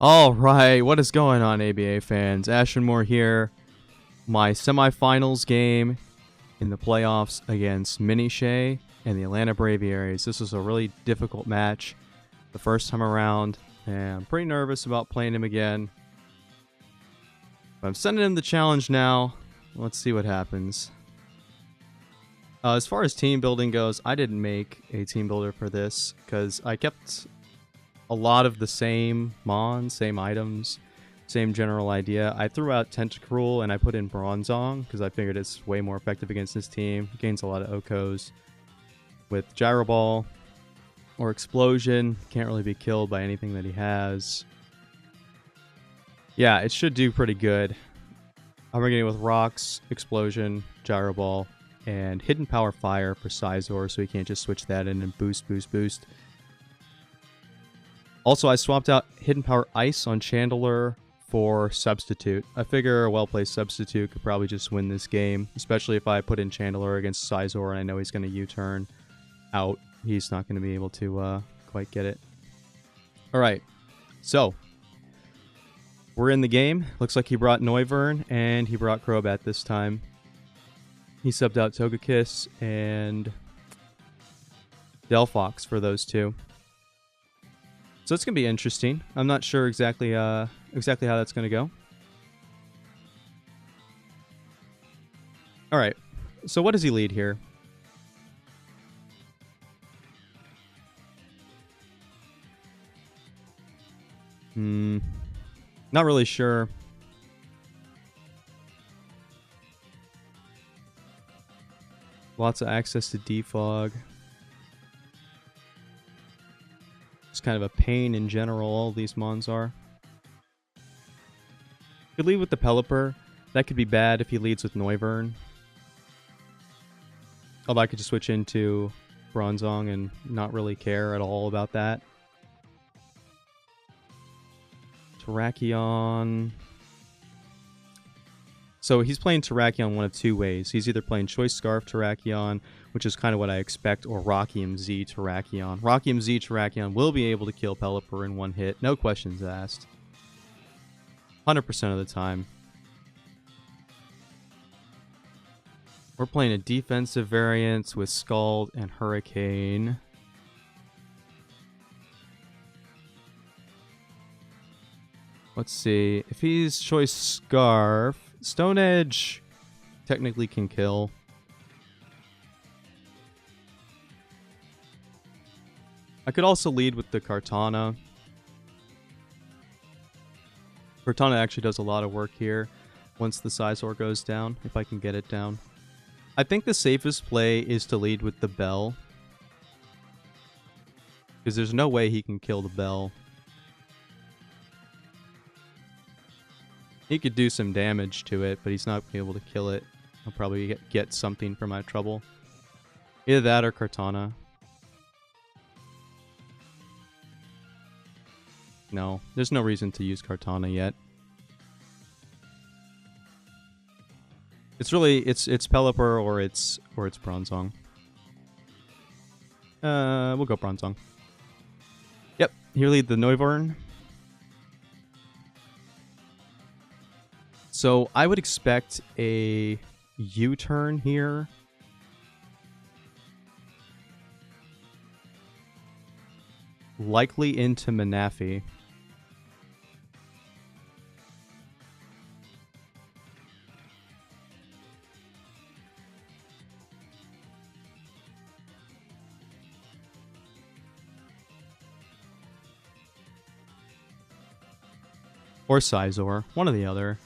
All right, what is going on, ABA fans? Ashenmore here. My semifinals game in the playoffs against Minishay and the Atlanta Braviaries. This was a really difficult match the first time around, and I'm pretty nervous about playing him again. But I'm sending him the challenge now. Let's see what happens. As far as team building goes, I didn't make a team builder for this because I kept a lot of the same mons, same items, same general idea. I threw out Tentacruel and I put in Bronzong because I figured it's way more effective against this team. It gains a lot of Okos. With Gyro Ball or Explosion, can't really be killed by anything that he has. Yeah, it should do pretty good. I'm beginning with Rocks, Explosion, Gyro Ball, and Hidden Power Fire for Sizor, so he can't just switch that in and boost. Also, I swapped out Hidden Power Ice on Chandler for Substitute. I figure a well-placed Substitute could probably just win this game, especially if I put in Chandler against Sizor and I know he's going to U-turn out. He's not going to be able to quite get it. Alright, so we're in the game. Looks like he brought Noivern and he brought Crobat this time. He subbed out Togekiss and Delphox for those two. So it's going to be interesting. I'm not sure exactly how that's going to go. Alright, so what does he lead here? Not really sure. Lots of access to defog. It's kind of a pain in general, all these mons are. Could lead with the Pelipper. That could be bad if he leads with Noivern. Although I could just switch into Bronzong and not really care at all about that. Terrakion. So he's playing Terrakion one of two ways. He's either playing Choice Scarf Terrakion, which is kind of what I expect, or Rockium Z Terrakion. Rockium Z Terrakion will be able to kill Pelipper in one hit, no questions asked. 100% of the time. We're playing a defensive variant with Scald and Hurricane. Let's see. If he's Choice Scarf, Stone Edge technically can kill. I could also lead with the Kartana. Kartana actually does a lot of work here once the Sizor goes down, if I can get it down. I think the safest play is to lead with the Bell, because there's no way he can kill the Bell. He could do some damage to it, but he's not able to kill it. I'll probably get something for my trouble. Either that or Kartana. No, there's no reason to use Kartana yet. It's really it's Pelipper or it's Bronzong. We'll go Bronzong. Yep, here lead the Noivern. So I would expect a U-turn here. Likely into Manaphy. Or Sizor, one or the other.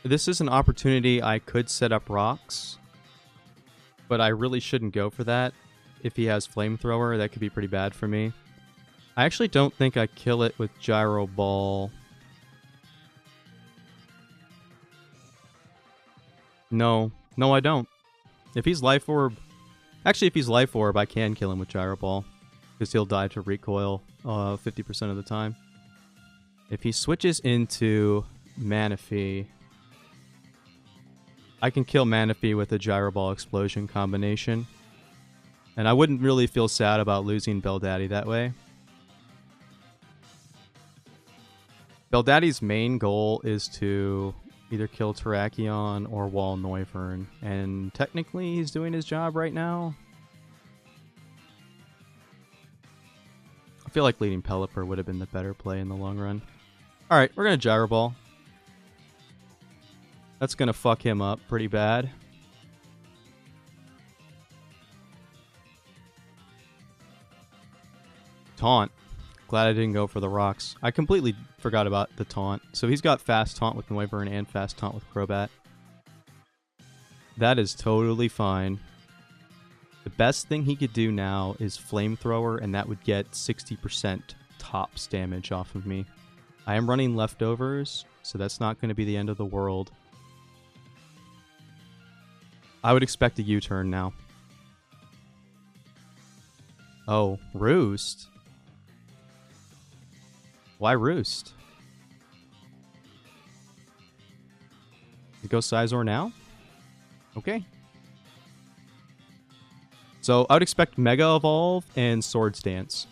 This is an opportunity I could set up Rocks, but I really shouldn't go for that. If he has Flamethrower, that could be pretty bad for me. I actually don't think I kill it with Gyro Ball. No, I don't. If he's Life Orb... Actually, if he's Life Orb, I can kill him with Gyro Ball, because he'll die to Recoil 50% of the time. If he switches into Manaphy, I can kill Manaphy with a Gyro Ball Explosion combination. And I wouldn't really feel sad about losing Bell Daddy that way. Beldaddy's main goal is to either kill Terrakion or wall Noivern, and technically he's doing his job right now. I feel like leading Pelipper would have been the better play in the long run. Alright, we're going to Gyro Ball. That's going to fuck him up pretty bad. Taunt. Glad I didn't go for the rocks. I completely forgot about the taunt. So he's got fast taunt with Noivern and fast taunt with Crobat. That is totally fine. The best thing he could do now is Flamethrower, and that would get 60% tops damage off of me. I am running leftovers, so that's not going to be the end of the world. I would expect a U-turn now. Oh, Roost? Why Roost? Go Scizor now? Okay. So I would expect Mega Evolve and Swords Dance.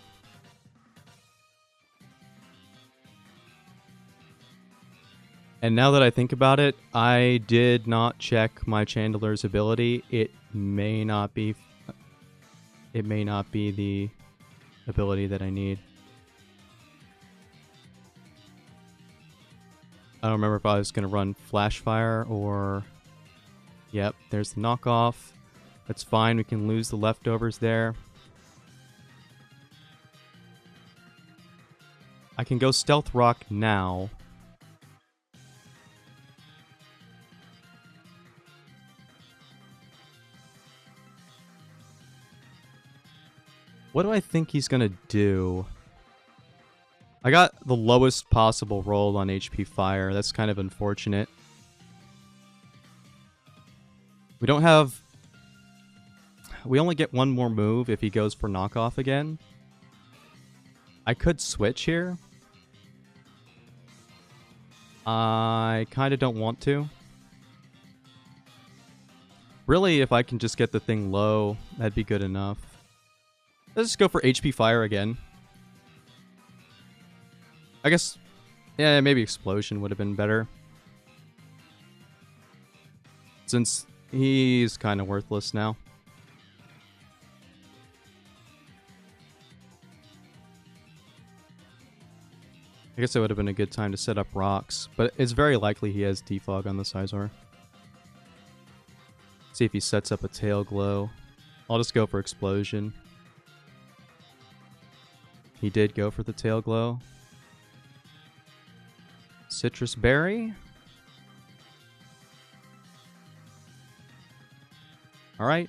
And now that I think about it, I did not check my Chandeler's ability. It may not be the ability that I need. I don't remember if I was going to run Flash Fire or... Yep, there's the knockoff. That's fine, we can lose the leftovers there. I can go Stealth Rock now. What do I think he's going to do? I got the lowest possible roll on HP Fire. That's kind of unfortunate. We don't have... We only get one more move if he goes for knockoff again. I could switch here. I kind of don't want to. Really, if I can just get the thing low, that'd be good enough. Let's just go for HP Fire again. I guess, yeah, maybe Explosion would have been better. Since he's kind of worthless now. I guess it would have been a good time to set up rocks, but it's very likely he has Defog on the Scizor. See if he sets up a Tail Glow. I'll just go for Explosion. He did go for the Tail Glow. Citrus Berry. Alright.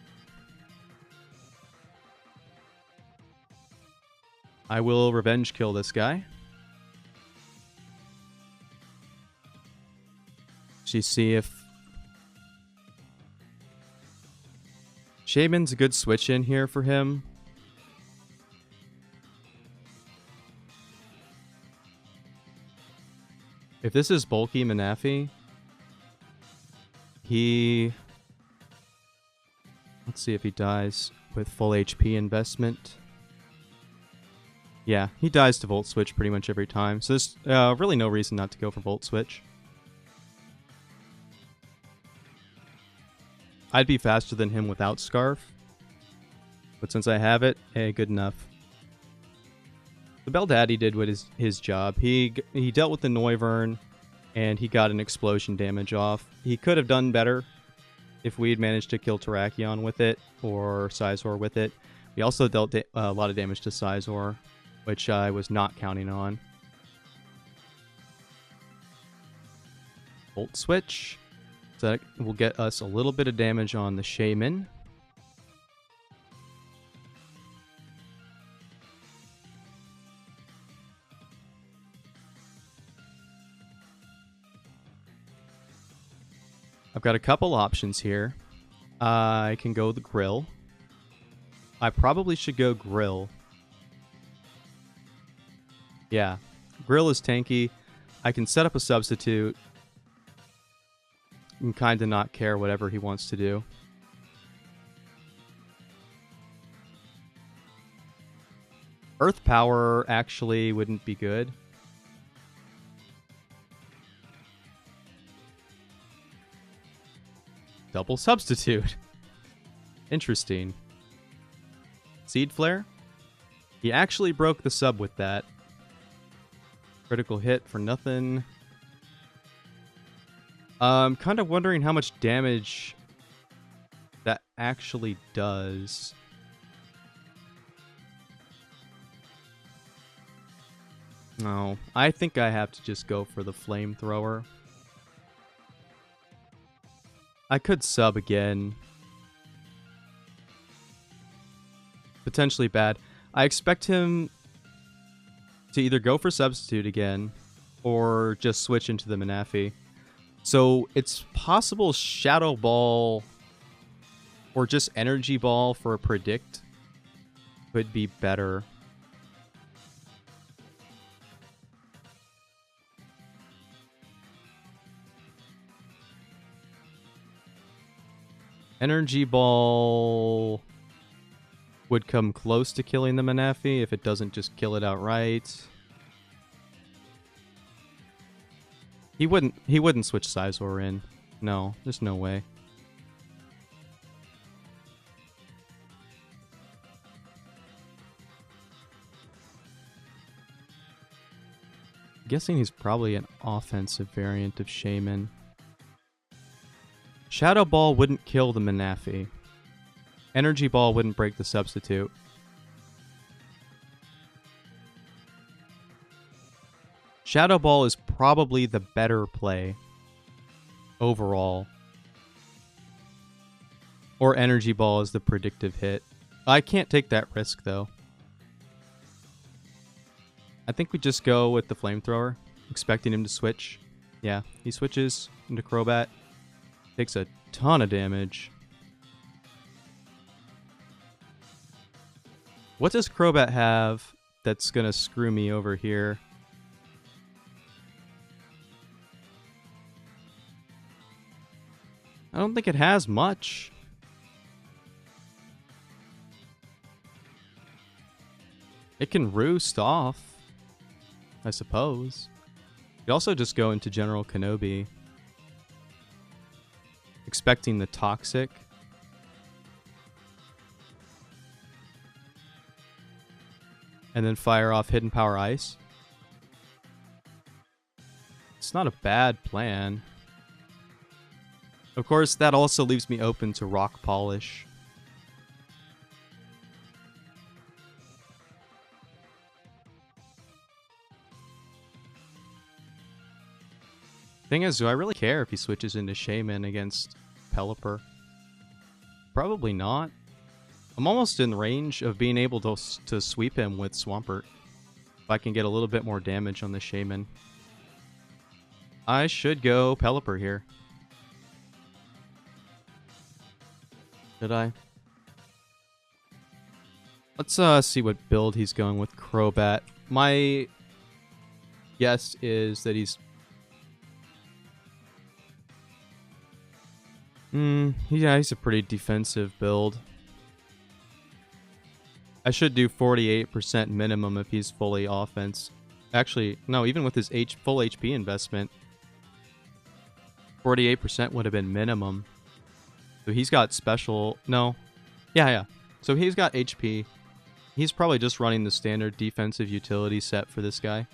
I will revenge kill this guy. See if... Shaman's a good switch in here for him. If this is bulky Manaphy, he... Let's see if he dies with full HP investment. Yeah, he dies to Volt Switch pretty much every time. So there's really no reason not to go for Volt Switch. I'd be faster than him without Scarf. But since I have it, hey, good enough. The Beldaddy did what his job. He dealt with the Noivern, and he got an explosion damage off. He could have done better if we had managed to kill Terrakion with it, or Scizor with it. We also dealt a lot of damage to Scizor, which I was not counting on. Volt Switch. So that will get us a little bit of damage on the Shaman. I've got a couple options here. I can go the Grill. I probably should go Grill. Yeah, Grill is tanky. I can set up a substitute and kind of not care whatever he wants to do. Earth Power actually wouldn't be good. Double substitute. Interesting. Seed Flare? He actually broke the sub with that. Critical hit for nothing. Kind of wondering how much damage that actually does. No, I think I have to just go for the flamethrower. I could sub again. Potentially bad. I expect him to either go for substitute again or just switch into the Manaphy. So it's possible Shadow Ball or just Energy Ball for a predict could be better. Energy Ball would come close to killing the Manaphy if it doesn't just kill it outright. He wouldn't switch Sizor in. No, there's no way. I'm guessing he's probably an offensive variant of Shaman. Shadow Ball wouldn't kill the Manaphy. Energy Ball wouldn't break the substitute. Shadow Ball is probably the better play overall. Or Energy Ball is the predictive hit. I can't take that risk though. I think we just go with the Flamethrower, expecting him to switch. Yeah, he switches into Crobat. Takes a ton of damage. What does Crobat have that's gonna screw me over here? I don't think it has much. It can roost off, I suppose. You also just go into General Kenobi, expecting the Toxic. And then fire off Hidden Power Ice. It's not a bad plan. Of course, that also leaves me open to Rock Polish. Thing is, do I really care if he switches into Shaman against Pelipper? Probably not. I'm almost in range of being able to sweep him with Swampert. If I can get a little bit more damage on the Shaman. I should go Pelipper here. Did I? Let's see what build he's going with Crobat. My guess is that he's... yeah, he's a pretty defensive build. I should do 48% minimum if he's fully offense. Actually, no, even with his full HP investment, 48% would have been minimum. So he's got special... No. Yeah. So he's got HP. He's probably just running the standard defensive utility set for this guy.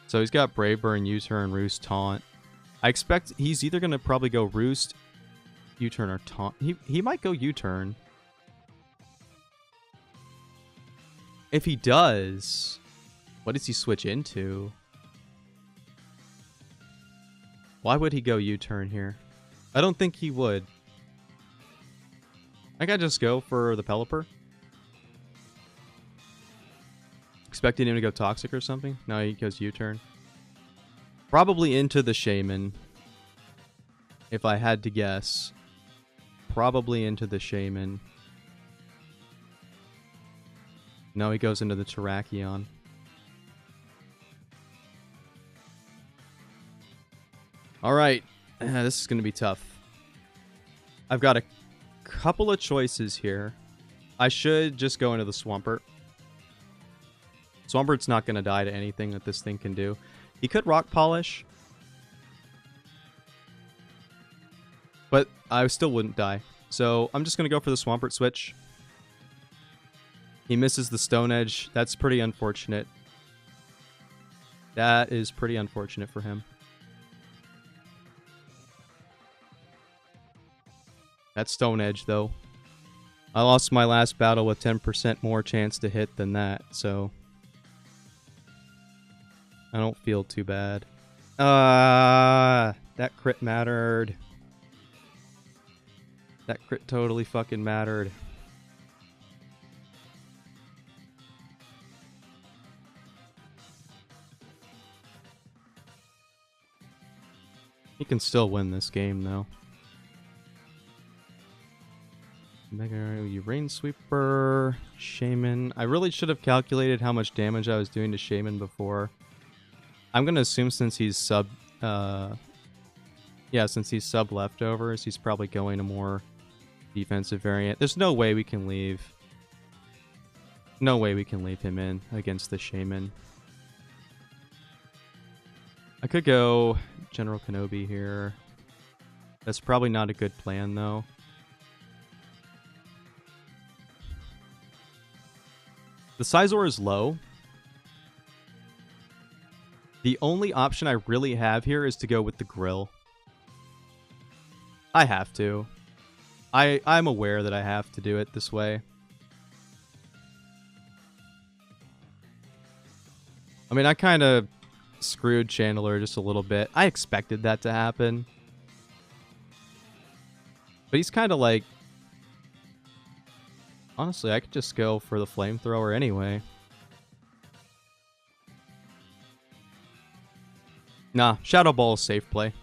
So he's got Brave Bird, U-turn, Roost, Taunt. I expect he's either going to probably go Roost, U-turn, or Taunt. He might go U-turn. If he does, what does he switch into? Why would he go U-turn here? I don't think he would. I think I just go for the Pelipper. Expecting him to go Toxic or something? No, he goes U-turn. Probably into the Shaman. If I had to guess. Probably into the Shaman. No, he goes into the Terrakion. Alright. This is going to be tough. I've got a couple of choices here. I should just go into the Swampert. Swampert's not going to die to anything that this thing can do. He could Rock Polish. But I still wouldn't die. So I'm just going to go for the Swampert switch. He misses the Stone Edge. That's pretty unfortunate. That is pretty unfortunate for him. That Stone Edge, though. I lost my last battle with 10% more chance to hit than that, so I don't feel too bad. That crit mattered. That crit totally fucking mattered. He can still win this game, though. Mega Rain Sweeper, Shaman. I really should have calculated how much damage I was doing to Shaman before. I'm gonna assume since he's sub, since he's sub leftovers, he's probably going a more defensive variant. There's no way we can leave. No way we can leave him in against the Shaman. I could go General Kenobi here. That's probably not a good plan, though. The Sizor is low. The only option I really have here is to go with the Grill. I have to. I'm aware that I have to do it this way. I mean, I kind of screwed Chandler just a little bit. I expected that to happen. But he's kind of like... Honestly, I could just go for the Flamethrower anyway. Nah, Shadow Ball is safe play.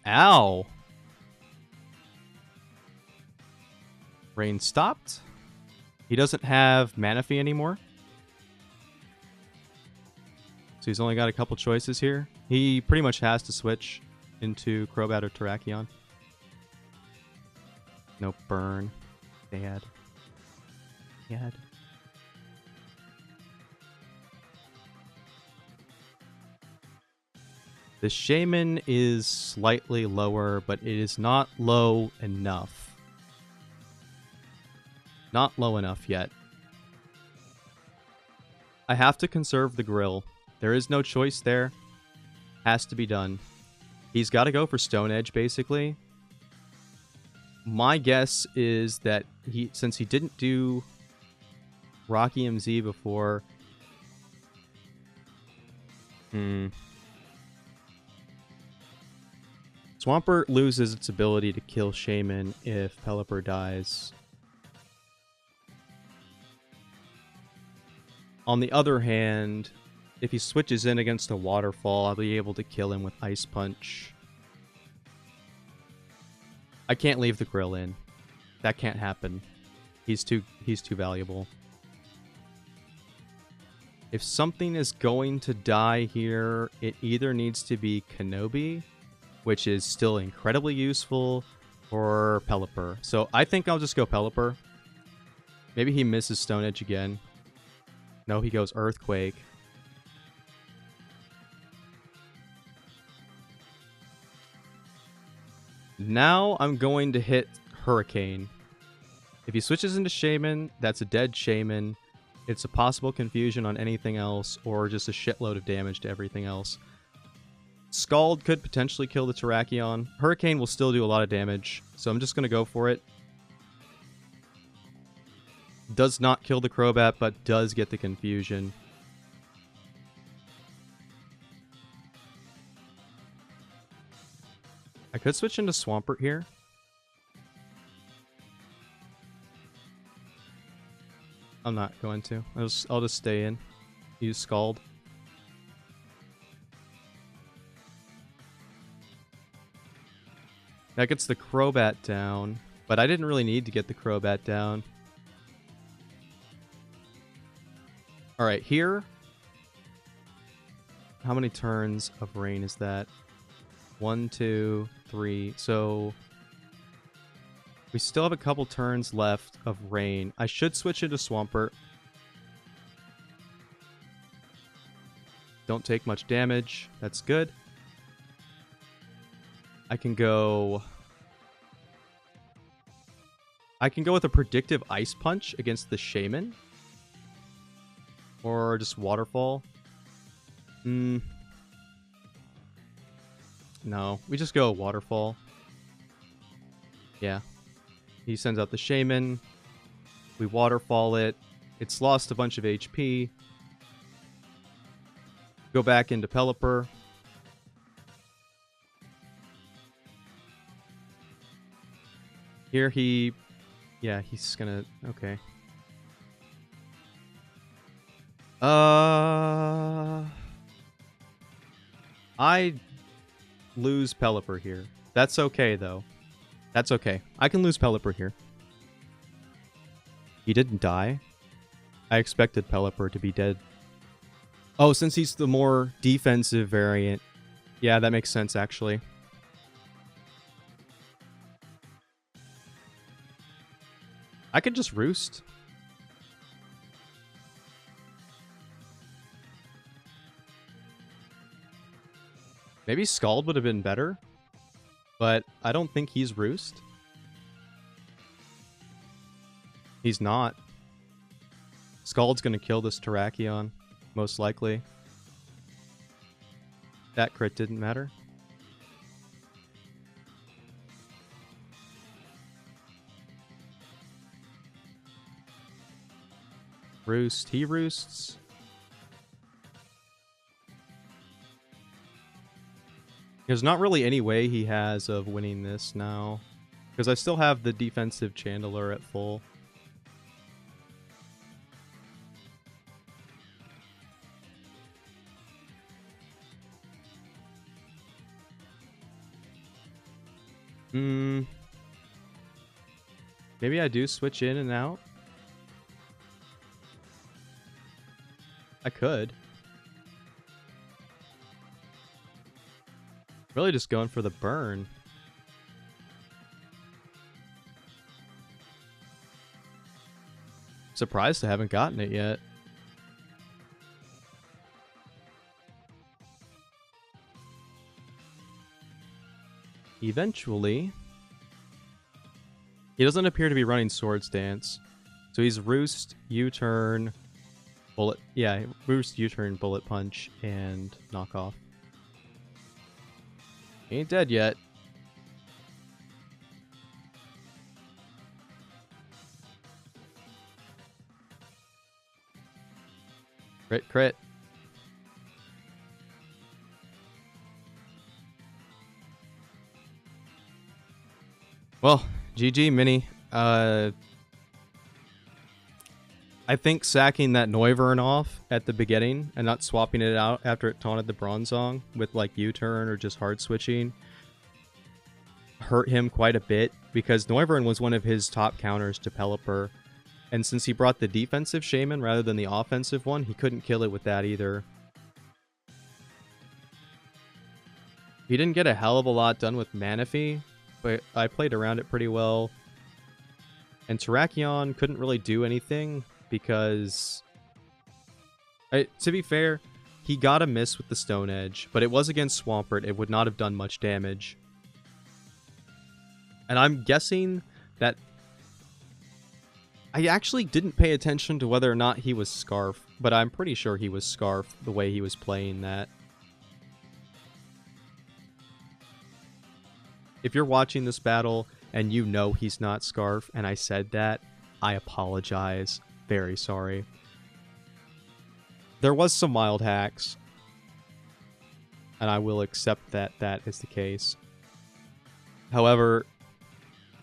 Ow! Rain stopped. He doesn't have Manaphy anymore. So he's only got a couple choices here. He pretty much has to switch into Crobat or Terrakion. No burn. Bad. Bad. The Shaman is slightly lower, but it is not low enough. Not low enough yet. I have to conserve the Grill. There is no choice there. Has to be done. He's got to go for Stone Edge, basically. My guess is that since he didn't do Rocky MZ before... Swampert loses its ability to kill Shaman if Pelipper dies. On the other hand, if he switches in against a Waterfall, I'll be able to kill him with Ice Punch. I can't leave the Grill in. That can't happen. He's too valuable. If something is going to die here, it either needs to be Kenobi, which is still incredibly useful, or Pelipper. So I think I'll just go Pelipper. Maybe he misses Stone Edge again. No, he goes Earthquake. Now I'm going to hit Hurricane. If he switches into Shaman, that's a dead Shaman. It's a possible confusion on anything else, or just a shitload of damage to everything else. Scald could potentially kill the Terrakion. Hurricane will still do a lot of damage, so I'm just going to go for it. Does not kill the Crobat, but does get the confusion. I could switch into Swampert here. I'm not going to. I'll just stay in. Use Scald. That gets the Crobat down, but I didn't really need to get the Crobat down. Alright, here. How many turns of rain is that? 1, 2, 3. So we still have a couple turns left of rain. I should switch into Swampert. Don't take much damage. That's good. I can go... I can go with a predictive Ice Punch against the Shaman. Or just Waterfall. No, we just go Waterfall. Yeah. He sends out the Shaman. We Waterfall it. It's lost a bunch of HP. Go back into Pelipper. Here he... Yeah, he's gonna... Okay. I lose Pelipper here. That's okay, though. That's okay. I can lose Pelipper here. He didn't die. I expected Pelipper to be dead. Oh, since he's the more defensive variant. Yeah, that makes sense, actually. I could just Roost. Maybe Scald would have been better. But I don't think he's Roost. He's not. Scald's gonna kill this Terrakion, most likely. That crit didn't matter. Roost. He roosts. There's not really any way he has of winning this now. Because I still have the defensive Chandeler at full. Maybe I do switch in and out. I could. Really just going for the burn. Surprised I haven't gotten it yet. Eventually. He doesn't appear to be running Swords Dance. So he's Roost, U-Turn, Bullet... Yeah, Roost, U-Turn, Bullet Punch, and Knockoff. He ain't dead yet. Crit, crit. Well, GG, Mini. I think sacking that Noivern off at the beginning and not swapping it out after it taunted the Bronzong with like U-turn or just hard switching hurt him quite a bit because Noivern was one of his top counters to Pelipper. And since he brought the defensive Shaman rather than the offensive one, he couldn't kill it with that either. He didn't get a hell of a lot done with Manaphy, but I played around it pretty well. And Terrakion couldn't really do anything because, to be fair, he got a miss with the Stone Edge, but it was against Swampert. It would not have done much damage. And I'm guessing that I actually didn't pay attention to whether or not he was Scarf, but I'm pretty sure he was Scarf the way he was playing that. If you're watching this battle and you know he's not Scarf and I said that, I apologize. Very sorry. There was some mild hacks, and I will accept that that is the case. However,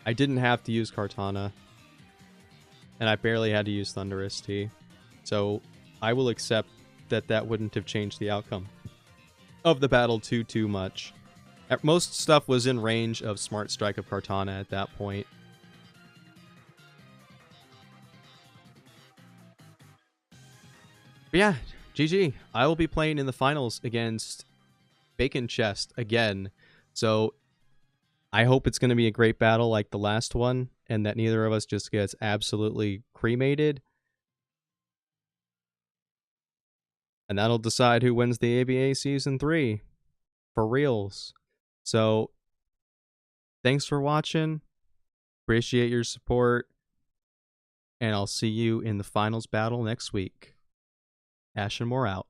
I didn't have to use Kartana, and I barely had to use Thunderous Tea, so I will accept that that wouldn't have changed the outcome of the battle too much. Most stuff was in range of Smart Strike of Kartana at that point. But yeah, GG. I will be playing in the finals against Bacon Chest again. So I hope it's going to be a great battle like the last one, and that neither of us just gets absolutely cremated. And that'll decide who wins the ABA Season 3. For reals. So Thanks for watching. Appreciate your support. And I'll see you in the finals battle next week. Ashenmore out.